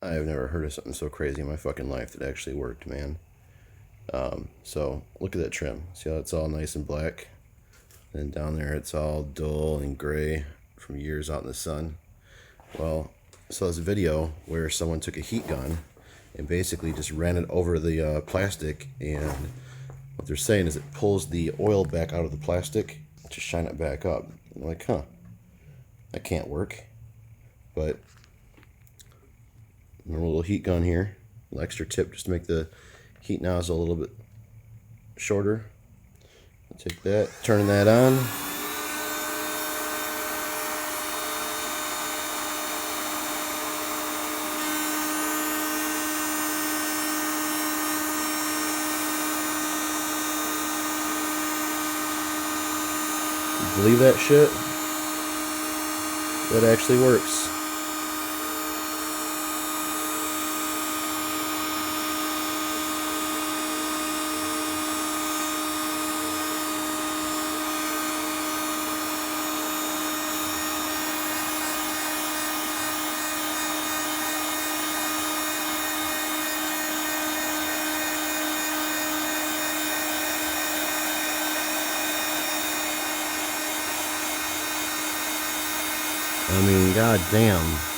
I've never heard of something so crazy in my fucking life that actually worked, man. So look at that trim. See how it's all nice and black? And down there it's all dull and gray from years out in the sun. Well, I saw this video where someone took a heat gun and basically just ran it over the plastic, and what they're saying is it pulls the oil back out of the plastic to shine it back up. I'm like, huh, that can't work. But a little heat gun here, an extra tip just to make the heat nozzle a little bit shorter. I'll take that, turn that on. Believe that shit? That actually works. I mean, goddamn.